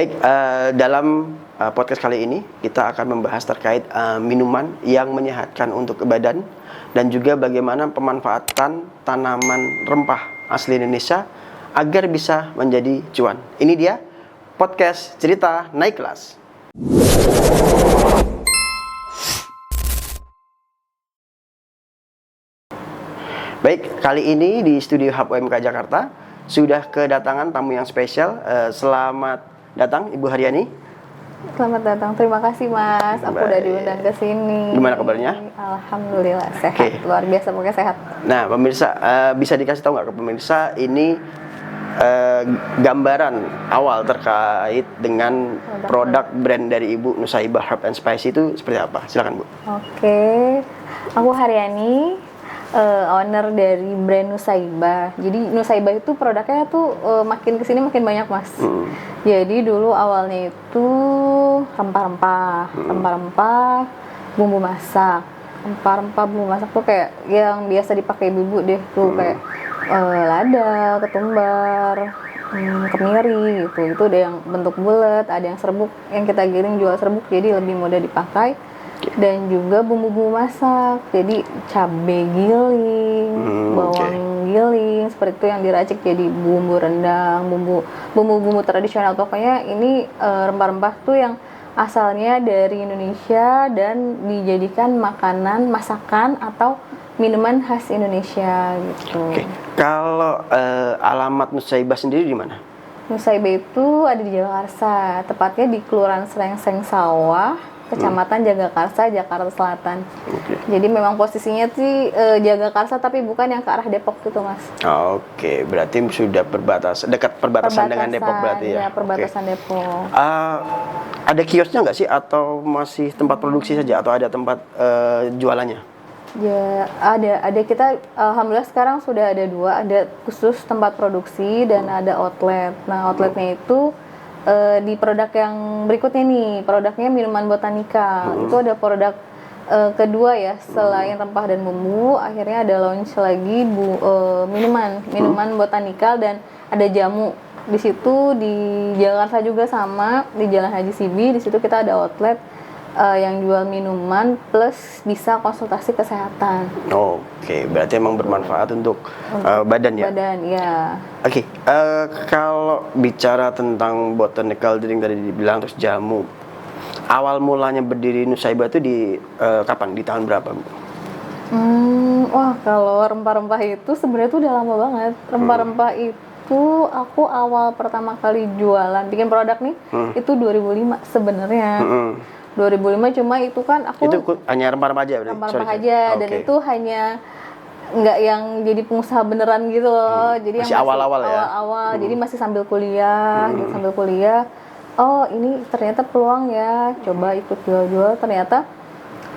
Baik, dalam podcast kali ini kita akan membahas terkait minuman yang menyehatkan untuk badan dan juga bagaimana pemanfaatan tanaman rempah asli Indonesia agar bisa menjadi cuan. Ini dia podcast cerita naik kelas. Baik, kali ini di studio Hub UMK Jakarta sudah kedatangan tamu yang spesial. Selamat datang Ibu Haryani. Selamat datang, terima kasih Mas. Aku udah diundang ke sini. Gimana kabarnya? Alhamdulillah sehat, luar biasa, pokoknya sehat. Nah, pemirsa, bisa dikasih tahu nggak ke pemirsa ini gambaran awal terkait dengan produk brand dari Ibu Nusaibah Herb and Spice itu seperti apa? Silakan Bu. Oke, aku Haryani, owner dari brand Nusaibah. Jadi Nusaibah itu produknya tuh makin kesini makin banyak Mas. Jadi dulu awalnya itu rempah-rempah, bumbu masak. Rempah-rempah bumbu masak tuh kayak yang biasa dipakai ibu deh tuh kayak lada, ketumbar, kemiri gitu. Itu ada yang bentuk bulat, ada yang serbuk, yang kita giling jual serbuk jadi lebih mudah dipakai. Dan juga bumbu-bumbu masak, jadi cabai giling, bawang giling, seperti itu yang diracik jadi bumbu rendang, bumbu-bumbu tradisional. Pokoknya ini rempah-rempah tuh yang asalnya dari Indonesia dan dijadikan makanan, masakan atau minuman khas Indonesia gitu. Oke. Kalau alamat Nusaibah sendiri di mana? Nusaibah itu ada di Jagakarsa, tepatnya di Kelurahan Srengseng Sawah, Kecamatan Jagakarsa, Jakarta Selatan. Jadi memang posisinya sih Jagakarsa tapi bukan yang ke arah Depok gitu Mas. Oke, berarti sudah dekat perbatasan dengan Depok berarti ya? Perbatasan Depok. Ada kiosnya nggak sih atau masih tempat produksi saja atau ada tempat jualannya? Ya ada kita alhamdulillah sekarang sudah ada 2, ada khusus tempat produksi dan ada outlet. Nah outletnya itu di produk yang berikutnya nih, produknya minuman botanika. Itu ada produk kedua ya, selain rempah dan bumbu, akhirnya ada launch lagi minuman botanikal dan ada jamu. Di situ di Jakarta juga sama, di Jalan Haji Sibi, di situ kita ada outlet yang jual minuman plus bisa konsultasi kesehatan. Oke, berarti emang bermanfaat untuk badan ya? Badan, ya. Oke, kalau bicara tentang botanical drink tadi dibilang terus jamu, awal mulanya berdiri Nusaibah itu di kapan? Di tahun berapa Bu? Wah, kalau rempah-rempah itu sebenarnya tuh udah lama banget. Rempah-rempah itu aku awal pertama kali jualan bikin produk nih itu 2005 sebenarnya. 2005 cuma itu kan aku itu hanya rempah-rempah aja berarti? Rempah-rempah aja dan itu hanya nggak yang jadi pengusaha beneran gitu loh. Jadi masih yang awal-awal ya? Awal-awal, jadi masih sambil kuliah gitu, sambil kuliah. Oh ini ternyata peluang ya, coba ikut jual-jual. Ternyata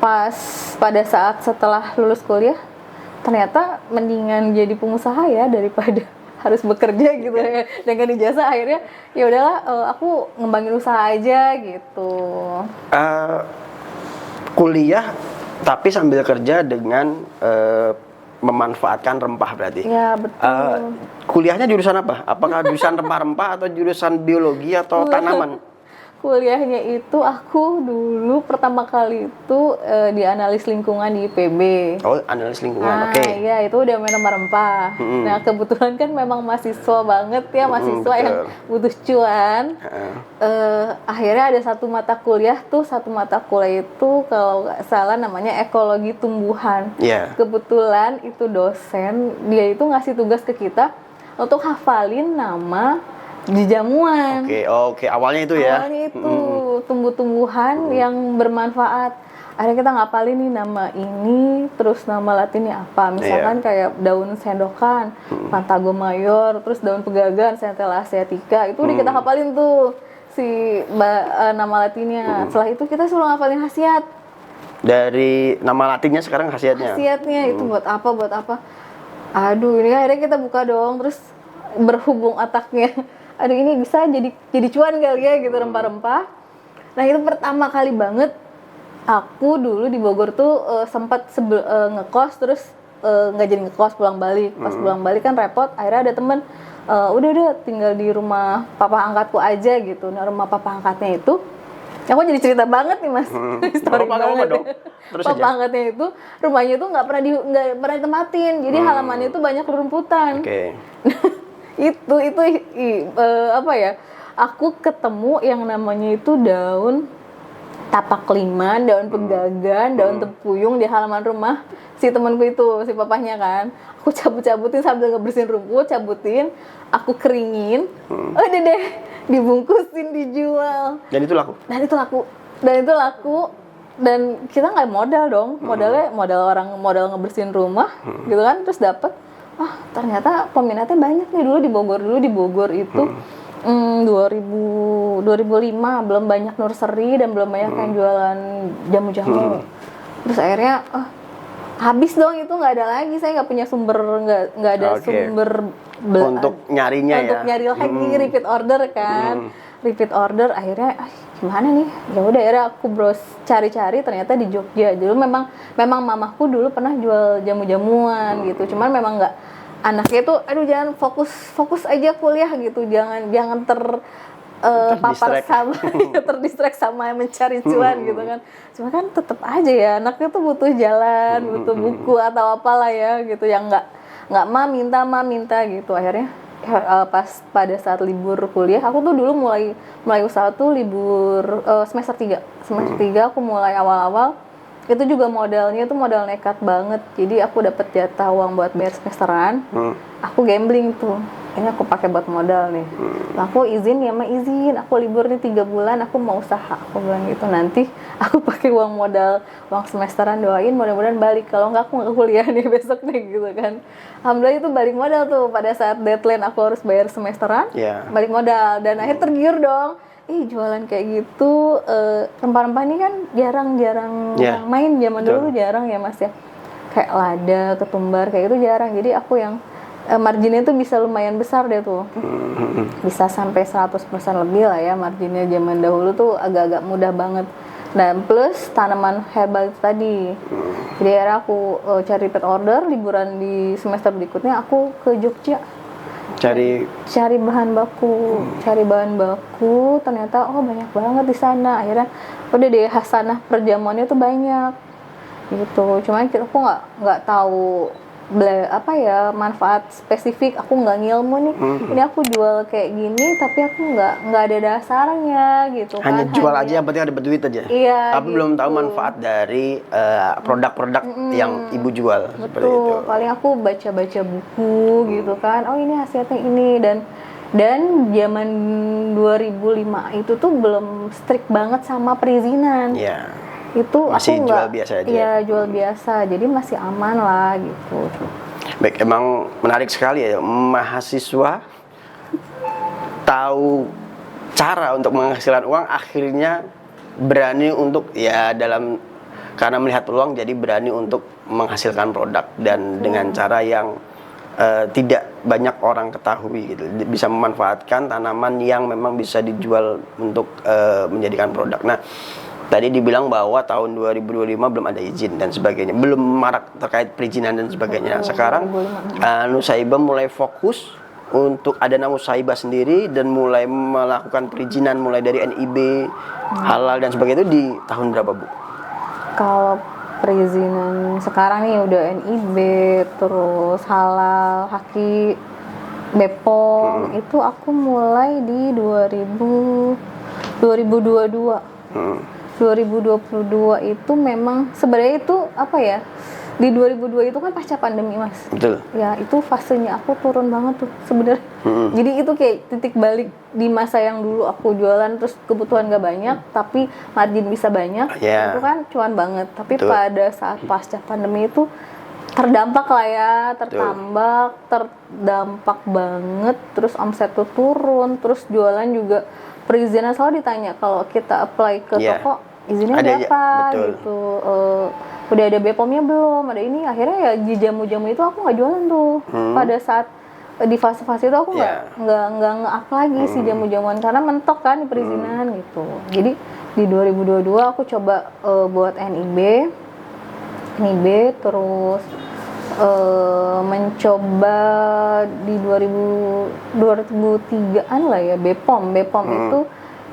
pas pada saat setelah lulus kuliah, ternyata mendingan jadi pengusaha ya daripada harus bekerja gitu ya dengan ijazah. Akhirnya ya udahlah aku ngembangin usaha aja gitu. Kuliah tapi sambil kerja dengan memanfaatkan rempah berarti. Ya betul. Kuliahnya jurusan apa? Apakah jurusan rempah-rempah atau jurusan biologi atau tanaman? Kuliahnya itu aku dulu pertama kali itu di analis lingkungan di IPB. Oh, analis lingkungan, oke. Iya, itu udah main rempah-rempah. Nah, kebetulan kan memang mahasiswa banget ya, mahasiswa yang butuh cuan. Akhirnya ada satu mata kuliah itu kalau nggak salah namanya ekologi tumbuhan. Kebetulan itu dosen, dia itu ngasih tugas ke kita untuk hafalin nama di jamuan. Oke, awalnya itu ya. Awalnya itu tumbuh-tumbuhan yang bermanfaat. Akhirnya kita ngapalin nih nama ini, terus nama latinnya apa. Misalkan kayak daun sendokan, Pantago mayor, terus daun pegagan, Centella asiatica. Itu udah kita hafalin tuh nama latinnya. Setelah itu kita suruh ngapalin khasiat. Dari nama latinnya sekarang khasiatnya. Khasiatnya itu buat apa? Aduh, ini akhirnya kita buka dong, terus berhubung otaknya. Aduh ini bisa jadi cuan kali ya gitu rempah-rempah. Nah itu pertama kali banget aku dulu di Bogor tuh sempat ngekos terus nggak jadi ngekos pulang balik. Pas pulang balik kan repot. Akhirnya ada temen udah tinggal di rumah papa angkatku aja gitu. Nah rumah papa angkatnya itu, aku jadi cerita banget nih mas, historik banget dong. ya. Terus Papa aja. angkatnya itu rumahnya itu nggak pernah ditempatin, jadi halamannya itu banyak rumputan. Oke. itu apa ya? Aku ketemu yang namanya itu daun tapak liman, daun pegagan, daun tepuyung di halaman rumah si temanku itu, si papahnya kan. Aku cabut-cabutin sambil ngebersihin rumput, aku keringin, udah deh, dibungkusin, dijual. Dan itu laku. Dan kita nggak modal dong, modal ngebersihin rumah, gitu kan, terus dapet, ternyata peminatnya banyak nih dulu di Bogor itu. 2005 belum banyak nursery dan belum banyak yang jualan jamu-jamu. Terus akhirnya habis dong, itu nggak ada lagi, saya nggak punya sumber, nggak ada sumber untuk nyarinya untuk nyari lagi, repeat order kan. Repeat order, akhirnya gimana nih, ya udah akhirnya aku cari-cari, ternyata di Jogja. Dulu memang mamaku dulu pernah jual jamu-jamuan gitu, cuman memang nggak, anaknya tuh aduh jangan fokus aja kuliah gitu, jangan terdistract sama mencari cuan gitu kan. Cuma kan tetap aja ya, anaknya tuh butuh jalan, butuh buku atau apalah ya gitu, yang nggak minta gitu. Akhirnya pas pada saat libur kuliah, aku tuh dulu mulai usaha tuh libur semester 3 aku mulai awal-awal. Itu juga modalnya tuh modal nekat banget. Jadi aku dapat jatah uang buat bayar semesteran. Aku gambling tuh. Ini aku pakai buat modal nih. Aku izin, aku libur nih 3 bulan, aku mau usaha. Aku bilang gitu, nanti aku pakai uang semesteran, doain mudah-mudahan balik. Kalau enggak aku nggak kuliah nih besok nih gitu kan. Alhamdulillah itu balik modal tuh pada saat deadline aku harus bayar semesteran. Balik modal dan akhirnya tergiur dong. Jualan kayak gitu, rempah-rempah ini kan jarang main, zaman dulu jarang ya mas ya, kayak lada, ketumbar kayak gitu jarang. Jadi aku yang marginnya tuh bisa lumayan besar deh tuh, bisa sampai 100% lebih lah ya marginnya. Zaman dahulu tuh agak-agak mudah banget. Dan plus tanaman herbal itu tadi. Jadi akhirnya aku cari repeat order, liburan di semester berikutnya aku ke Jogja. Cari bahan baku, ternyata banyak banget di sana. Akhirnya udah deh, hasanah perjamuannya tuh banyak gitu. Cuman aku nggak tahu manfaat spesifik, aku nggak ngilmu nih. Ini aku jual kayak gini tapi aku nggak ada dasarnya gitu. Hanya jual aja, yang penting ada duit aja. Iya, tapi gitu. Belum tahu manfaat dari produk-produk yang ibu jual. Betul. Seperti itu. Paling aku baca buku gitu kan. Ini hasilnya ini, dan zaman 2005 itu tuh belum strict banget sama perizinan. Itu masih aku jual biasa aja. Iya, jual biasa. Jadi masih aman lah gitu. Baik, emang menarik sekali ya, mahasiswa tahu cara untuk menghasilkan uang, akhirnya berani untuk karena melihat peluang, jadi berani untuk menghasilkan produk dan dengan cara yang tidak banyak orang ketahui gitu. Bisa memanfaatkan tanaman yang memang bisa dijual untuk menjadikan produk. Nah, tadi dibilang bahwa tahun 2025 belum ada izin dan sebagainya, belum marak terkait perizinan dan sebagainya. Sekarang Nusaibah mulai fokus untuk ada Nusaibah sendiri dan mulai melakukan perizinan mulai dari NIB, halal dan sebagainya itu di tahun berapa, Bu? Kalau perizinan sekarang nih udah NIB, terus halal, haki, Bepom, itu aku mulai di 2022. 2022 itu memang sebenarnya itu di 2002 itu kan pasca pandemi mas. Betul. Ya itu fasenya aku turun banget tuh sebenarnya. Jadi itu kayak titik balik di masa yang dulu aku jualan terus kebutuhan gak banyak tapi margin bisa banyak. Itu kan cuan banget. Tapi pada saat pasca pandemi itu terdampak lah ya, terdampak banget. Terus omset tuh turun, terus jualan juga perizinan selalu ditanya kalau kita apply ke toko izinnya ada apa gitu, udah ada Bepomnya belum, ada ini. Akhirnya ya di jamu-jamu itu aku nggak jualan tuh. Pada saat di fase-fase itu aku nggak nge-up lagi si jamu-jamuan karena mentok kan di perizinan gitu. Jadi di 2022 aku coba buat NIB terus mencoba di 2003-an lah ya, BPOM itu,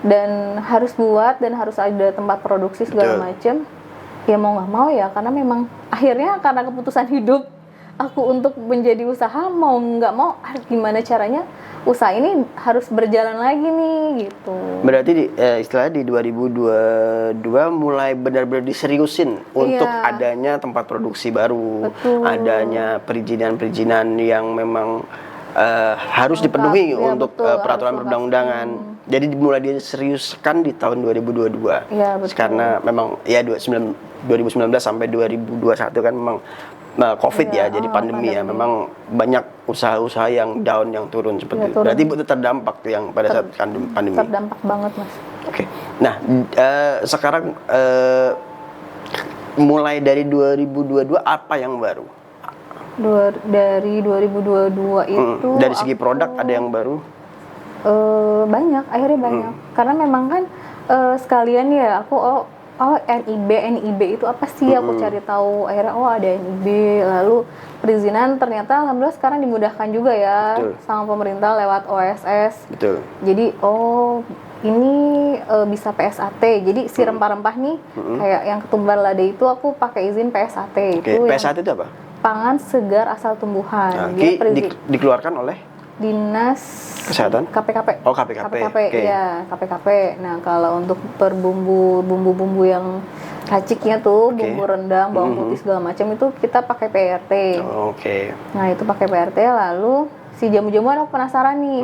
dan harus buat dan harus ada tempat produksi segala macam. Ya mau nggak mau ya, karena memang akhirnya karena keputusan hidup aku untuk menjadi usaha, mau nggak mau gimana caranya usaha ini harus berjalan lagi nih gitu. Berarti istilahnya di 2022 mulai benar-benar diseriusin untuk adanya tempat produksi baru. Betul. Adanya perizinan-perizinan yang memang harus dipenuhi untuk peraturan perundang-undangan. Jadi mulai diseriuskan di tahun 2022. Ya, betul. Karena memang ya 2019 sampai 2021 kan memang COVID ya, jadi pandemi ya, memang banyak usaha-usaha yang down, yang turun seperti itu. Berarti Ibu terdampak tuh yang pada saat pandemi. Terdampak banget, Mas. Oke. Nah, sekarang mulai dari 2022 apa yang baru? Dari 2022 itu dari segi produk ada yang baru? Banyak, akhirnya banyak. Karena memang kan sekalian ya aku NIB itu apa sih, aku cari tahu, akhirnya ada NIB, lalu perizinan ternyata alhamdulillah sekarang dimudahkan juga ya. Betul. Sama pemerintah lewat OSS. Betul. Jadi ini bisa PSAT, jadi si rempah-rempah nih kayak yang ketumbar lade itu aku pakai izin PSAT. Itu PSAT itu apa? Pangan segar asal tumbuhan. Dia dikeluarkan oleh Dinas Kesehatan? KPKP. Oh, KPKP. Ya, KPKP. Nah, kalau untuk bumbu-bumbu yang raciknya tuh, bumbu rendang, bawang putih segala macam itu kita pakai PRT. Nah, itu pakai PRT, lalu si jamu-jamuan aku penasaran nih.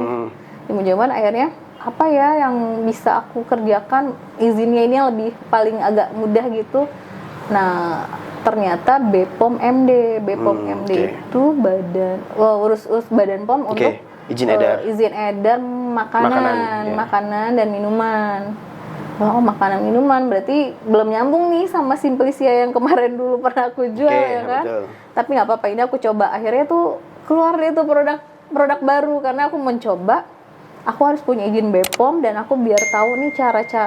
Jamu-jamuan akhirnya apa ya yang bisa aku kerjakan, izinnya ini yang lebih paling agak mudah gitu. Nah, ternyata BPOM MD itu urus Badan POM untuk izin edar makanan dan minuman. Makanan minuman berarti belum nyambung nih sama Simplicia yang kemarin dulu pernah aku jual ya kan. Betul. Tapi nggak apa-apa, ini aku coba, akhirnya tuh keluar deh tuh produk baru, karena aku mencoba. Aku harus punya izin BPOM dan aku biar tahu nih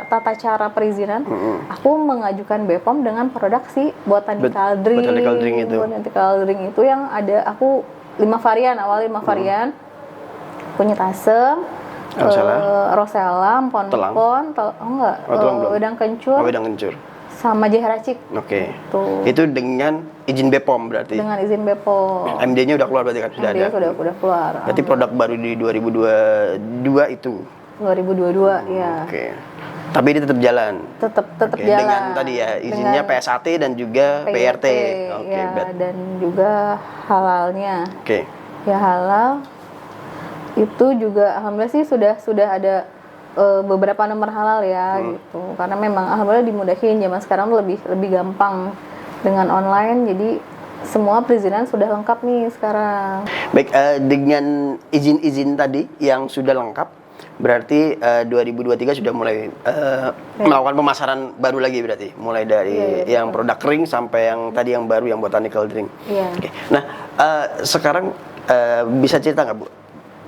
tata cara perizinan. Aku mengajukan BPOM dengan produk si botanical drink itu yang ada aku 5 varian, awalnya 5 varian. Kunyit asem, Rosella, Pon-pon, wedang kencur. Sama jahe racik. Itu dengan izin BPOM berarti? Dengan izin BPOM. MD-nya udah keluar berarti kan? Sudah ada? Sudah keluar. Berarti produk baru di 2022 itu? 2022, ya. Tapi ini tetap jalan? Tetap jalan. Dengan tadi ya, izinnya PSAT dan juga PRT. Dan juga halalnya. Ya, halal. Itu juga alhamdulillah sih sudah ada beberapa nomor halal ya gitu, karena memang alhamdulillah dimudahin, zaman sekarang lebih gampang dengan online, jadi semua perizinan sudah lengkap nih sekarang. Baik, dengan izin tadi yang sudah lengkap, berarti 2023 sudah mulai melakukan pemasaran baru lagi, berarti mulai dari yang produk kering sampai yang tadi yang baru yang botanical drink. Nah, sekarang bisa cerita nggak Bu,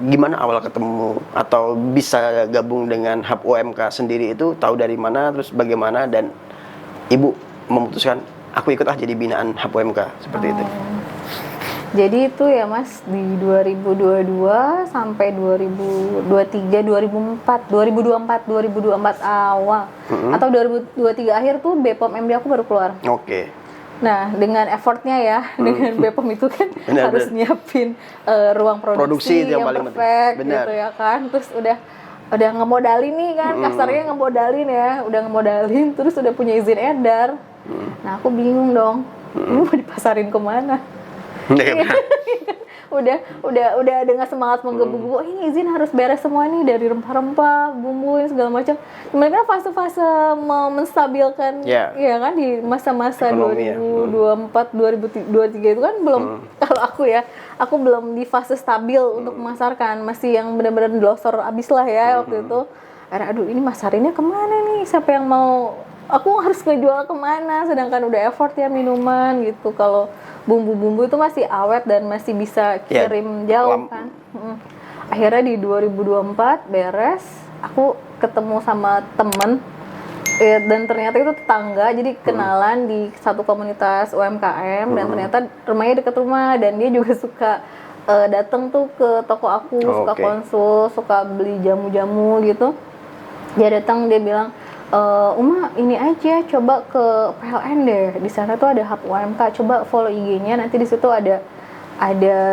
gimana awal ketemu atau bisa gabung dengan Hub UMK sendiri itu, tahu dari mana, terus bagaimana, dan Ibu memutuskan aku ikut jadi binaan Hub UMK seperti itu? Jadi itu ya Mas, di 2022 sampai 2024 awal atau 2023 akhir tuh BPOM MD aku baru keluar. Nah, dengan effortnya ya, dengan BPOM itu kan harus nyiapin ruang produksi yang perfect gitu ya kan. Terus udah ngemodalin nih kan, kasarnya ngemodalin ya, udah ngemodalin, terus udah punya izin edar. Nah, aku bingung dong, ini mau dipasarin kemana? udah dengan semangat menggebu-gebu, ini izin harus beres semua nih, dari rempah-rempah, bumbu segala macam. Mereka fase-fase mau menstabilkan ya kan, di masa-masa 2024 2023 itu kan belum, kalau aku belum di fase stabil untuk memasarkan, masih yang benar-benar delosor abis lah ya waktu itu. Aduh, ini masarinnya kemana nih, siapa yang mau, aku harus ngejual kemana, sedangkan udah effort ya minuman gitu. Kalau bumbu-bumbu itu masih awet dan masih bisa kirim jauh kan. Akhirnya di 2024 beres, aku ketemu sama temen Ya, dan ternyata itu tetangga, jadi kenalan di satu komunitas UMKM dan ternyata rumahnya dekat rumah dan dia juga suka datang tuh ke toko aku, suka konsul, suka beli jamu-jamu gitu. Dia datang, dia bilang, Uma ini aja coba ke PLN deh, di sana tuh ada hub UMK, coba follow IG-nya, nanti di situ ada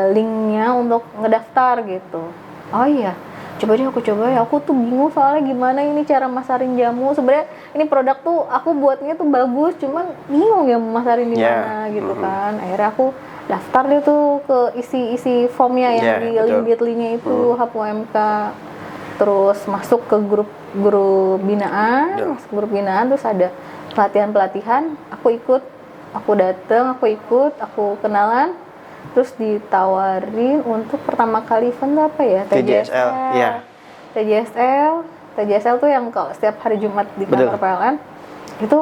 linknya untuk ngedaftar gitu. Oh iya, coba deh aku coba ya, aku tuh bingung soalnya gimana ini cara masarin jamu. Sebenarnya ini produk tuh aku buatnya tuh bagus, cuman bingung ya masarin di mana gitu kan. Akhirnya aku daftar deh tuh ke isi formnya yang di Bit.ly-nya itu hub UMK. Terus masuk ke grup binaan, terus ada pelatihan, aku ikut, aku datang, aku ikut, aku kenalan, terus ditawarin untuk pertama kali event apa ya? TJSL. Ya. TJSL tuh yang kalau setiap hari Jumat di kantor PLN itu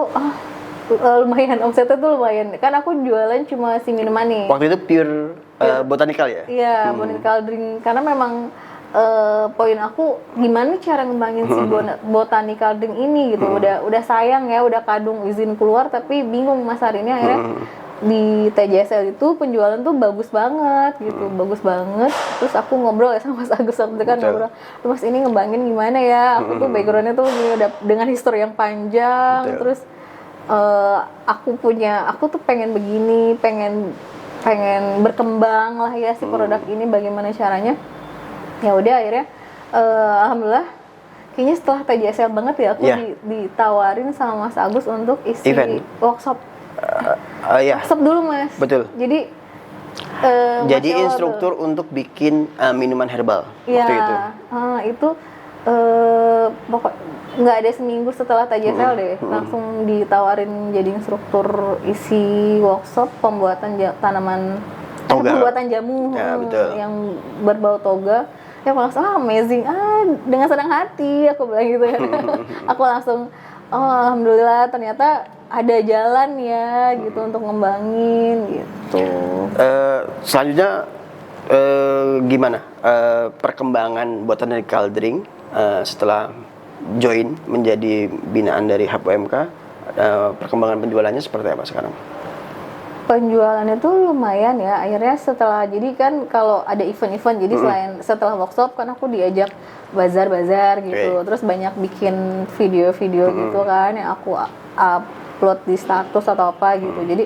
lumayan, omsetnya tuh lumayan. Kan aku jualan cuma si minuman nih. Waktu itu pure botanical ya? Iya, botanical drink. Karena memang poin aku gimana cara ngembangin si botanical drink ini gitu. Udah sayang ya, udah kadung izin keluar tapi bingung masarinnya. Akhirnya di TJSL itu penjualan tuh bagus banget gitu, bagus banget. Terus aku ngobrol ya sama Mas Agus waktu kan, ngobrol, Mas ini ngembangin gimana ya? Aku tuh backgroundnya tuh udah dengan histori yang panjang. Terus aku tuh pengen begini, pengen berkembang lah ya si produk ini, bagaimana caranya. Ya udah akhirnya alhamdulillah kayaknya setelah TJSL banget ya aku ditawarin sama Mas Agus untuk isi workshop. Workshop dulu Mas. Betul. Jadi instruktur untuk bikin minuman herbal waktu itu. Itu pokok nggak ada seminggu setelah TJSL deh, langsung ditawarin jadi instruktur isi workshop pembuatan tanaman toga. Pembuatan jamu yang berbau toga. Ya aku langsung amazing, dengan senang hati aku bilang gitu ya. Aku langsung alhamdulillah ternyata ada jalan ya gitu untuk ngembangin gitu. Selanjutnya gimana perkembangan botanical drink setelah join menjadi binaan dari hub UMK? Perkembangan penjualannya seperti apa sekarang? Penjualannya tuh lumayan ya. Akhirnya setelah, jadi kan kalau ada event-event, jadi selain setelah workshop kan aku diajak bazar-bazar gitu. Terus banyak bikin video-video gitu kan yang aku upload di status atau apa gitu. Jadi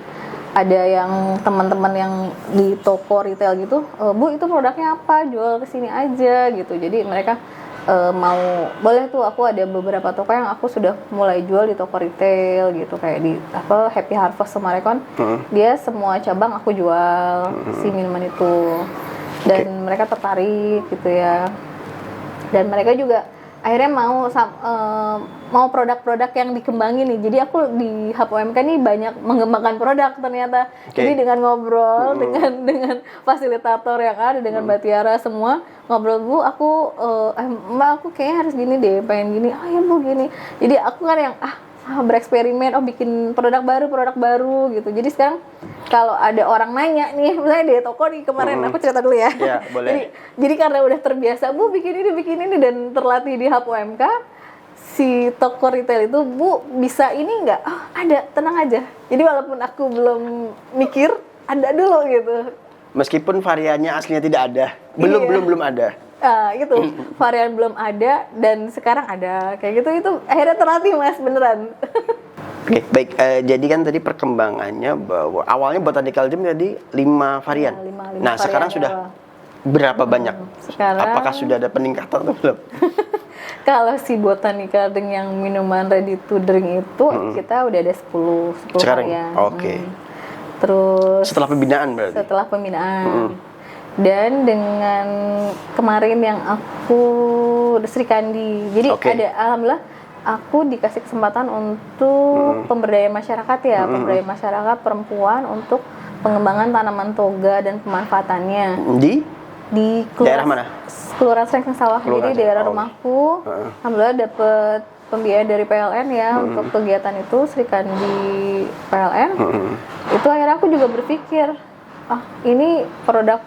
ada yang teman-teman yang di toko retail gitu, Bu itu produknya apa? Jual kesini aja gitu. Jadi mereka mau, boleh tuh, aku ada beberapa toko yang aku sudah mulai jual di toko retail gitu, kayak di Happy Harvest Semarekon, dia semua cabang aku jual si minuman itu, dan mereka tertarik gitu ya, dan mereka juga akhirnya mau produk-produk yang dikembangin nih. Jadi aku di Hub UMK nih banyak mengembangkan produk ternyata. Jadi dengan ngobrol dengan fasilitator yang ada, dengan Mbak Tiara semua ngobrol, Bu aku Mbak aku kayaknya harus gini deh, pengen gini. Ya Bu gini. Jadi aku kan yang bereksperimen, bikin produk baru gitu. Jadi sekarang kalau ada orang nanya nih, misalnya di toko nih kemarin, aku cerita dulu ya. Ya boleh. Jadi karena udah terbiasa, Bu bikin ini dan terlatih di Hub UMK, si toko retail itu, Bu bisa ini nggak? Ada, tenang aja. Jadi walaupun aku belum mikir, ada dulu gitu. Meskipun variannya aslinya tidak ada, belum ada. Gitu, varian belum ada dan sekarang ada, kayak gitu. Itu akhirnya terlatih Mas, beneran. Oke, baik. Jadi kan tadi perkembangannya bahwa awalnya botanical drink tadi 5 varian. Nah, sekarang sudah berapa banyak? Sekarang, apakah sudah ada peningkatan atau belum? Kalau si botanical drink yang minuman ready to drink itu kita udah ada 10 sekarang varian. Oke. Terus setelah pembinaan berarti? Setelah pembinaan. Dan dengan kemarin yang aku Sri Kandi. Jadi ada, alhamdulillah aku dikasih kesempatan untuk pemberdayaan masyarakat ya, pemberdayaan masyarakat perempuan untuk pengembangan tanaman toga dan pemanfaatannya. Di daerah mana? Kelurahan Srengseng Sawah. Jadi daerah rumahku. Alhamdulillah dapat pembiayaan dari PLN ya untuk kegiatan itu, Sri Kandi PLN. Itu akhirnya aku juga berpikir, ini produk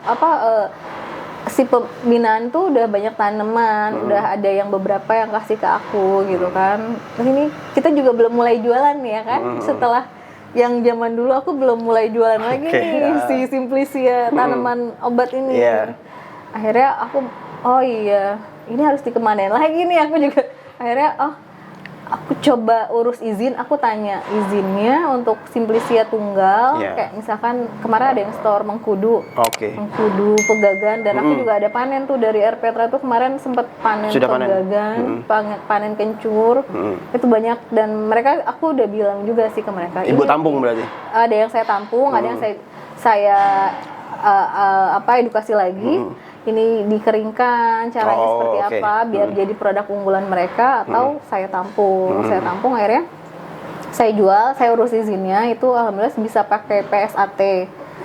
si pembinaan tuh udah banyak tanaman, udah ada yang beberapa yang kasih ke aku gitu kan. Nah, ini kita kita juga belum mulai jualan ya kan. Setelah yang zaman dulu aku belum mulai jualan lagi nih si Simplicia tanaman obat ini. Akhirnya aku oh iya ini harus dikemanain lagi nih, aku juga akhirnya aku coba urus izin, aku tanya izinnya untuk Simplicia tunggal, kayak misalkan kemarin ada yang store Mengkudu, Mengkudu Pegagan, dan aku juga ada panen tuh dari R. Petra tuh kemarin sempat panen Pegagan, panen kencur, itu banyak, dan mereka aku udah bilang juga sih ke mereka. Ibu tampung berarti? Ada yang saya tampung, ada yang saya edukasi lagi. Ini dikeringkan, caranya seperti apa biar jadi produk unggulan mereka, atau saya tampung akhirnya saya jual, saya urus izinnya, itu alhamdulillah bisa pakai PSAT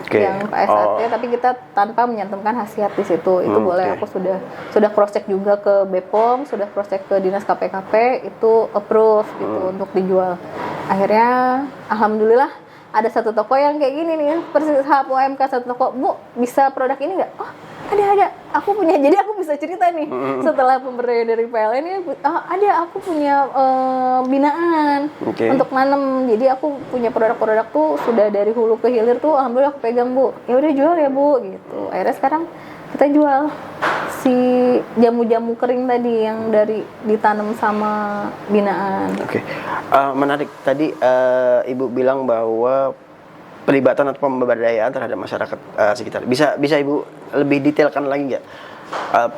yang PSAT, tapi kita tanpa menyantumkan khasiat di situ, itu boleh. Aku sudah cross check juga ke BPOM, sudah cross check ke Dinas KPKP, itu approve gitu untuk dijual. Akhirnya alhamdulillah ada satu toko yang kayak gini nih, persis HPOMK, satu toko, Bu bisa produk ini nggak? Oh ada, aku punya, jadi aku bisa cerita nih setelah pemberdayaan dari PLN ini, ada, aku punya binaan untuk nanam, jadi aku punya produk-produk tuh sudah dari hulu ke hilir tuh, alhamdulillah aku pegang Bu, ya udah jual ya Bu gitu. Akhirnya sekarang kita jual si jamu-jamu kering tadi yang dari ditanam sama binaan. Menarik tadi Ibu bilang bahwa pelibatan atau pemberdayaan terhadap masyarakat sekitar. Bisa Ibu lebih detailkan lagi nggak?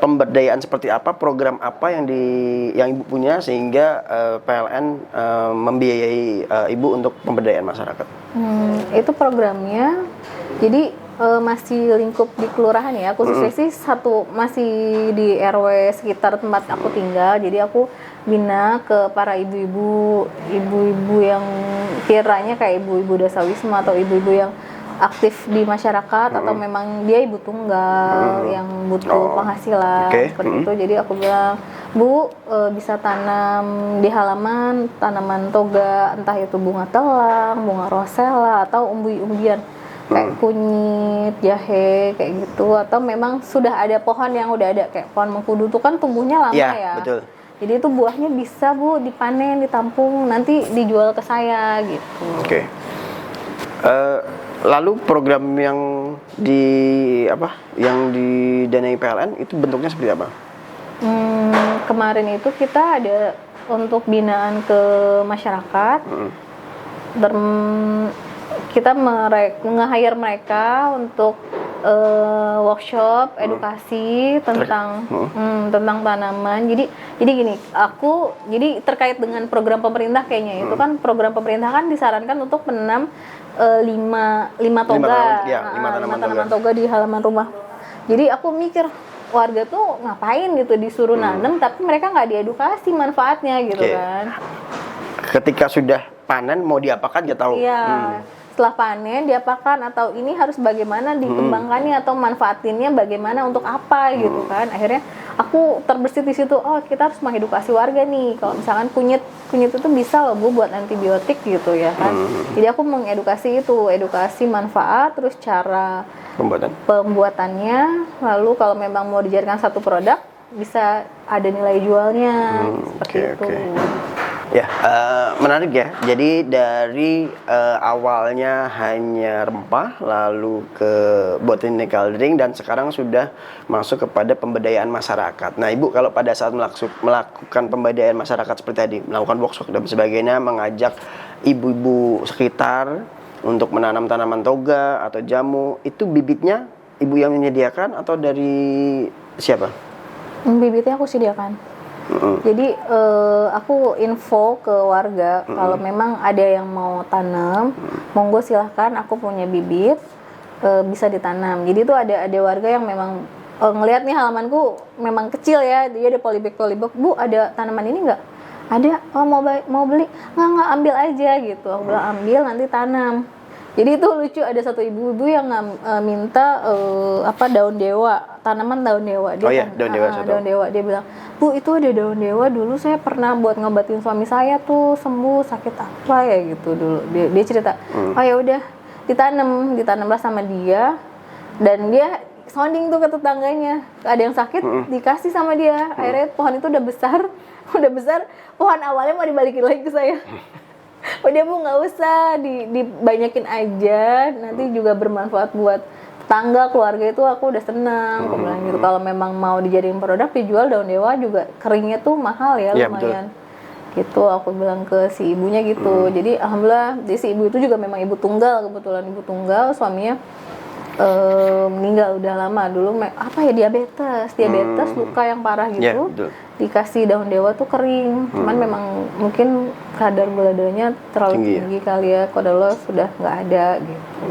Pemberdayaan seperti apa, program apa yang Ibu punya sehingga PLN membiayai Ibu untuk pemberdayaan masyarakat? Itu programnya, jadi masih lingkup di kelurahan ya, khususnya sih masih di RW sekitar tempat aku tinggal, jadi aku bina ke para ibu-ibu yang kiranya kayak ibu-ibu dasawisma atau ibu-ibu yang aktif di masyarakat, atau memang dia ibu tunggal yang butuh penghasilan seperti itu. Jadi aku bilang, Bu, bisa tanam di halaman tanaman toga, entah itu bunga telang, bunga rosella, atau umbi-umbian kayak kunyit, jahe kayak gitu, atau memang sudah ada pohon yang udah ada kayak pohon mengkudu itu kan tumbuhnya lama ya. Betul. Jadi itu buahnya bisa Bu dipanen, ditampung, nanti dijual ke saya gitu. Lalu program yang didanai PLN itu bentuknya seperti apa? Kemarin itu kita ada untuk binaan ke masyarakat. Kita nge-hire mereka untuk workshop edukasi tentang tanaman. Jadi gini, jadi terkait dengan program pemerintah kayaknya itu kan program pemerintah kan disarankan untuk menanam 5 toga, 5 tanaman toga di halaman rumah. Jadi aku mikir warga tuh ngapain gitu disuruh nanam tapi mereka nggak diedukasi manfaatnya gitu kan. Ketika sudah panen mau diapakan nggak tahu. Setelah panen diapakan, atau ini harus bagaimana dikembangkannya, atau manfaatinnya bagaimana untuk apa gitu kan. Akhirnya aku terbersit di situ, kita harus mengedukasi warga nih, kalau misalkan kunyit itu bisa loh Bu buat antibiotik gitu ya kan. Jadi aku mengedukasi itu, edukasi manfaat, terus cara pembuatannya, lalu kalau memang mau dijadikan satu produk bisa ada nilai jualnya seperti itu. Ya, menarik ya. Jadi dari awalnya hanya rempah, lalu ke botanical drink, dan sekarang sudah masuk kepada pemberdayaan masyarakat. Nah, Ibu kalau pada saat melakukan pemberdayaan masyarakat seperti tadi, melakukan workshop dan sebagainya, mengajak ibu-ibu sekitar untuk menanam tanaman toga atau jamu, itu bibitnya Ibu yang menyediakan atau dari siapa? Bibitnya aku sediakan. Jadi aku info ke warga kalau memang ada yang mau tanam, monggo silahkan, aku punya bibit, bisa ditanam. Jadi itu ada warga yang memang ngelihat nih halamanku memang kecil ya, dia ada polybag, Bu ada tanaman ini nggak? Ada, mau beli? Nggak, ambil aja gitu. Aku bilang ambil, nanti tanam. Jadi itu lucu, ada satu ibu-ibu yang minta daun dewa, tanaman daun dewa. Dia daun dewa. Dia bilang, Bu itu ada daun dewa, dulu saya pernah buat ngobatin suami saya tuh sembuh sakit apa ya gitu dulu. Dia cerita, oh ya udah ditanamlah sama dia, dan dia sounding tuh ke tetangganya, ada yang sakit dikasih sama dia. Akhirnya pohon itu udah besar pohon awalnya mau dibalikin lagi ke saya. Udah Bu, nggak usah, dibanyakin aja, nanti juga bermanfaat buat tetangga, keluarga, itu aku udah senang. Aku bilang gitu. Kalau memang mau dijadiin produk dijual, daun dewa juga keringnya tuh mahal ya, lumayan. Gitu aku bilang ke si ibunya gitu. Jadi alhamdulillah si ibu itu juga memang ibu tunggal, kebetulan ibu tunggal, suaminya meninggal udah lama. Dulu diabetes luka yang parah gitu. Dikasih daun dewa tuh kering. Cuman memang mungkin kadar gula darahnya terlalu tinggi kali ya. Kodarullah sudah nggak ada gitu.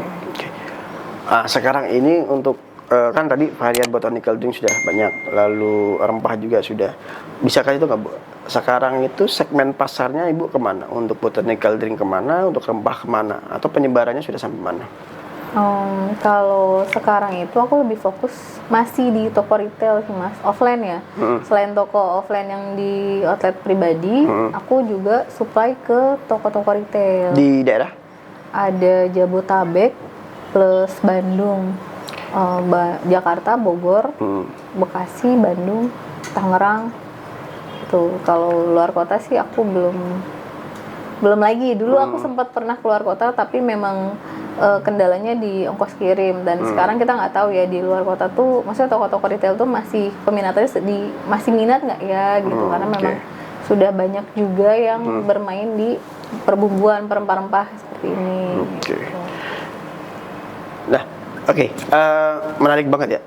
Sekarang ini untuk kan tadi varian botanical drink sudah banyak, lalu rempah juga sudah. Bisa kan itu nggak Bu? Sekarang itu segmen pasarnya Ibu kemana? Untuk botanical drink kemana? Untuk rempah kemana? Atau penyebarannya sudah sampai mana? Kalau sekarang itu aku lebih fokus masih di toko retail sih Mas, offline ya. Selain toko offline yang di outlet pribadi, aku juga supply ke toko-toko retail. Di daerah? Ada Jabotabek plus Bandung, Jakarta, Bogor, Bekasi, Bandung, Tangerang. Itu kalau luar kota sih aku belum lagi. Dulu aku sempat pernah keluar kota, tapi memang kendalanya di ongkos kirim. Dan sekarang kita nggak tahu ya di luar kota tuh, maksudnya toko-toko retail tuh masih peminatannya masih minat nggak ya gitu. Karena memang sudah banyak juga yang bermain di perbumbuan, rempah-rempah seperti ini. Gitu. Nah, menarik banget ya.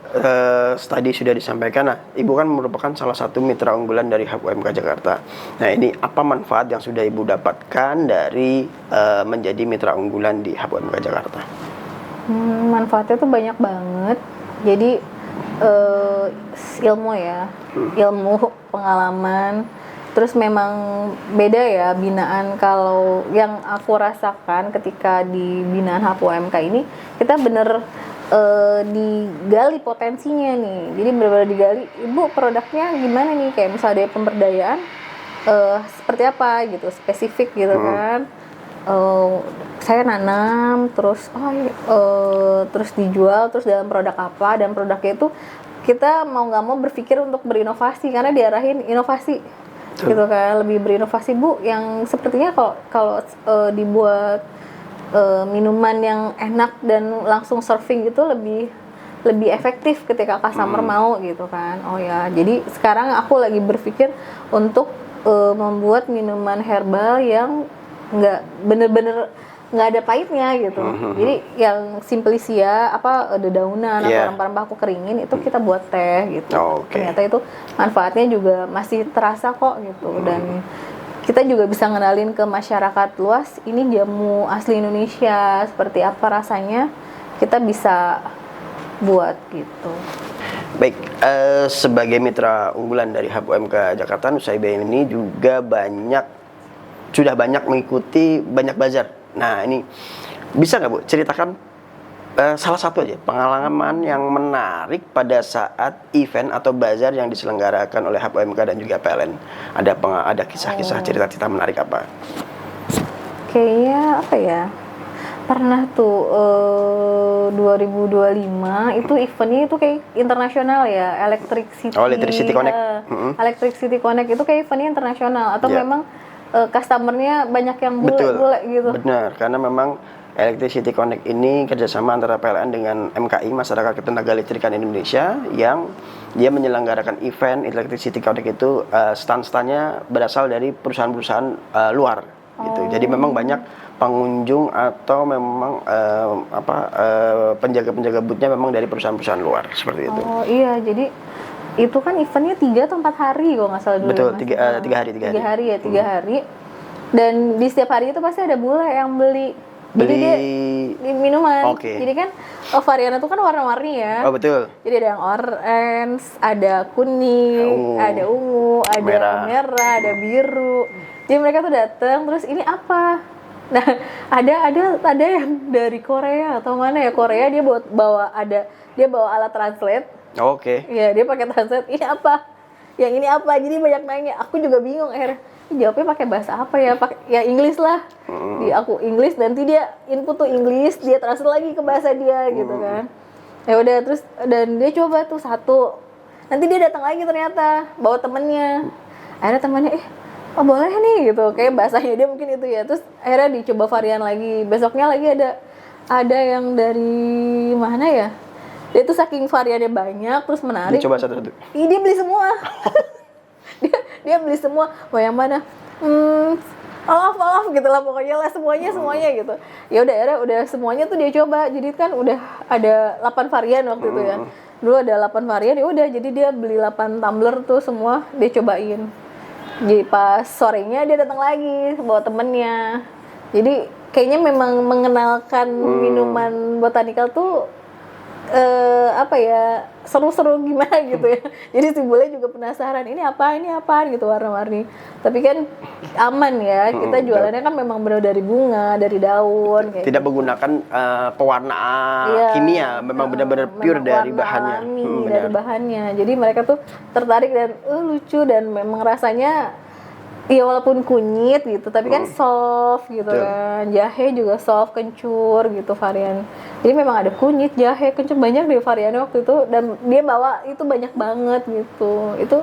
Tadi sudah disampaikan. Nah, Ibu kan merupakan salah satu mitra unggulan dari Hub UMK Jakarta. Nah, ini apa manfaat yang sudah Ibu dapatkan dari menjadi mitra unggulan di Hub UMK Jakarta? Manfaatnya tuh banyak banget. Jadi ilmu ya, ilmu, pengalaman. Terus memang beda ya binaan. Kalau yang aku rasakan ketika di binaan Hub UMK ini, kita bener digali potensinya nih. Jadi benar-benar digali, Ibu produknya gimana nih, kayak misalnya ada pemberdayaan seperti apa gitu, spesifik gitu kan. Saya nanam terus terus dijual, terus dalam produk apa, dan produknya itu kita mau nggak mau berpikir untuk berinovasi karena diarahin inovasi. Gitu kan, lebih berinovasi Bu, yang sepertinya kalau dibuat minuman yang enak dan langsung serving gitu lebih efektif ketika customer mau gitu kan. Oh ya, jadi sekarang aku lagi berpikir untuk membuat minuman herbal yang nggak bener-bener nggak ada pahitnya gitu. Jadi yang simplicia dedaunan atau rempah-rempah aku keringin itu kita buat teh gitu. Ternyata itu manfaatnya juga masih terasa kok gitu. Dan kita juga bisa ngenalin ke masyarakat luas ini jamu asli Indonesia, seperti apa rasanya, kita bisa buat gitu. Baik, sebagai mitra unggulan dari Hub UMK Jakarta, Nusaibah ini juga sudah banyak mengikuti banyak bazar. Nah, ini bisa nggak Bu ceritakan salah satu aja pengalaman yang menarik pada saat event atau bazar yang diselenggarakan oleh Hub UMK dan juga PLN? Ada kisah-kisah, cerita-cerita menarik apa? Kayaknya apa ya? Pernah tuh 2025 itu eventnya itu kayak internasional ya, Electric City Connect. Electric City Connect itu kayak eventnya internasional atau memang customernya banyak yang bule gitu. Benar, karena memang Electricity Connect ini kerjasama antara PLN dengan MKI, Masyarakat Ketenaga Listrikan Indonesia, yang dia menyelenggarakan event Electricity Connect itu stand-standnya berasal dari perusahaan-perusahaan luar gitu. Jadi memang banyak pengunjung atau memang penjaga-penjaga boothnya memang dari perusahaan-perusahaan luar seperti itu. Oh iya, jadi itu kan eventnya 3 atau 4 hari kalau nggak salah dulu. Betul, ya, 3 hari. 3 hari. Dan di setiap hari itu pasti ada bule yang beli dia minuman. Jadi kan variannya itu kan warna-warni ya. Oh betul. Jadi ada yang orange, ada kuning, ada ungu, ada merah, ada biru. Jadi mereka tuh datang, terus ini apa? Nah, ada yang dari Korea atau mana ya, Korea, dia bawa alat translate. Ya, dia pakai translate. Ini apa? Yang ini apa? Jadi banyak nanya. Aku juga bingung akhirnya. Jawabnya pakai bahasa apa ya? Ya Inggris lah. Aku Inggris, nanti dia input tuh Inggris, dia translate lagi ke bahasa dia gitu kan. Ya udah, terus dan dia coba tuh satu, nanti dia datang lagi ternyata bawa temennya. Akhirnya temannya oh boleh nih gitu, kayak bahasanya dia mungkin itu ya. Terus akhirnya dicoba varian lagi, besoknya lagi ada yang dari mana ya, dia tuh saking variannya banyak terus menarik, Dicoba satu-satu. Ih, dia beli semua. dia beli semua, mau yang mana, Olaf gitu lah, pokoknya lah semuanya gitu. Ya udah, akhirnya udah semuanya tuh dia coba, jadi kan udah ada 8 varian waktu itu ya. Dulu ada 8 varian, ya udah jadi dia beli 8 tumbler tuh semua dia cobain. Jadi pas sorenya dia datang lagi bawa temennya. Jadi kayaknya memang mengenalkan minuman botanikal tuh apa ya, seru-seru gimana gitu ya. Jadi si bule juga penasaran, ini apa gitu, warna-warni. Tapi kan aman ya, kita jualannya kan memang benar dari bunga, dari daun kayak Tidak gitu. menggunakan pewarna Iya, kimia, memang benar-benar pure memang dari warna bahannya. alami Benar. dari bahannya. Jadi mereka tuh tertarik dan lucu, dan memang rasanya iya walaupun kunyit gitu, tapi kan soft gitu Betul. kan. Jahe juga soft, kencur gitu varian. Jadi memang ada kunyit, jahe, kencur, banyak deh variannya waktu itu, dan dia bawa itu banyak banget gitu. Itu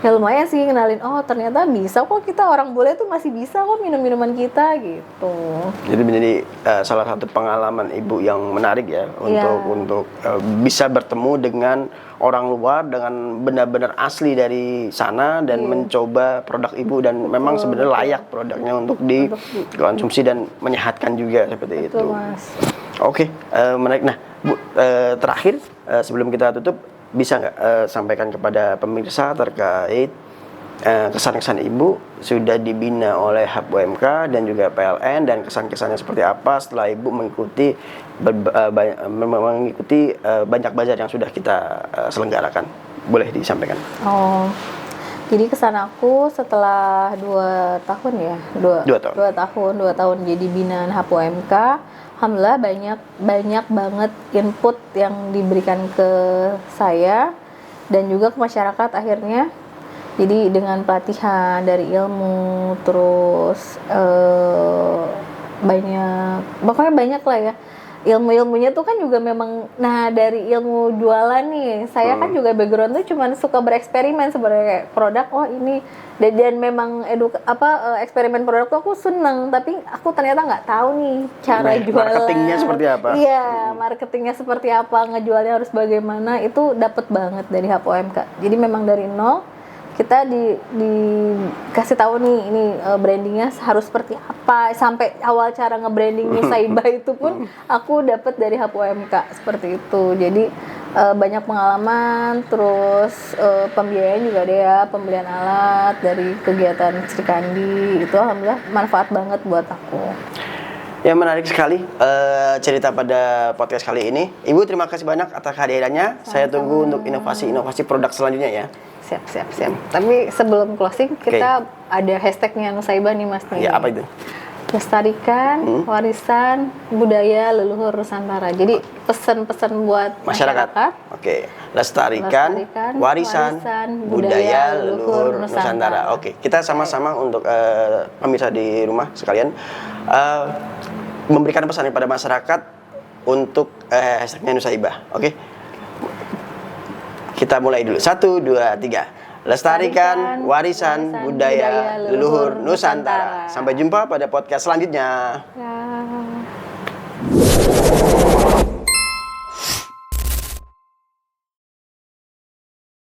ya lumayan sih kenalin, oh ternyata bisa kok, kita orang bule tuh masih bisa kok minum minuman kita gitu. Jadi menjadi salah satu pengalaman ibu yang menarik ya untuk bisa bertemu dengan orang luar dengan benar-benar asli dari sana dan mencoba produk ibu, dan memang sebenarnya layak produknya untuk dikonsumsi dan menyehatkan juga seperti Betul, itu. Mas. Oke, menarik. Nah, Bu, terakhir sebelum kita tutup, bisa nggak sampaikan kepada pemirsa terkait kesan-kesan ibu sudah dibina oleh Hub UMK dan juga PLN, dan kesan-kesannya seperti apa setelah ibu mengikuti banyak bazar yang sudah kita selenggarakan? Boleh disampaikan. Oh, jadi kesan aku setelah 2 tahun ya, 2 tahun jadi binaan HPUMK, alhamdulillah banyak banget input yang diberikan ke saya dan juga ke masyarakat akhirnya. Jadi dengan pelatihan dari ilmu, terus pokoknya banyak lah ya. Ilmu-ilmunya tuh kan juga memang, nah dari ilmu jualan nih, saya kan juga background tuh cuman suka bereksperimen sebenarnya, kayak produk, oh ini, dan memang eksperimen produk tuh aku seneng, tapi aku ternyata nggak tahu nih cara jualan, marketingnya seperti apa. Iya, marketingnya seperti apa, ngejualnya harus bagaimana, itu dapet banget dari HPUMK. Jadi memang dari nol kita dikasih tahu nih, ini brandingnya harus seperti apa, sampai awal cara nge-branding Nusaibah itu pun aku dapat dari HPUMK seperti itu. Jadi banyak pengalaman, terus pembiayaan juga ada ya, pembelian alat dari kegiatan Sri Kandi, itu alhamdulillah manfaat banget buat aku. Ya, menarik sekali cerita pada podcast kali ini. Ibu, terima kasih banyak atas kehadirannya. Saya tunggu untuk inovasi produk selanjutnya ya. Siap. Tapi sebelum closing, kita ada hashtagnya Nusaibah nih Mas. Ya, apa itu? Lestarikan warisan budaya leluhur Nusantara. Jadi pesan-pesan buat masyarakat. Oke. Lestarikan warisan budaya leluhur Nusantara. Oke, kita sama-sama untuk pemirsa di rumah sekalian memberikan pesan kepada masyarakat untuk hashtagnya Nusaibah. Oke. Kita mulai dulu. 1, 2, 3. Lestarikan warisan budaya leluhur Nusantara. Sampai jumpa pada podcast selanjutnya. Ya.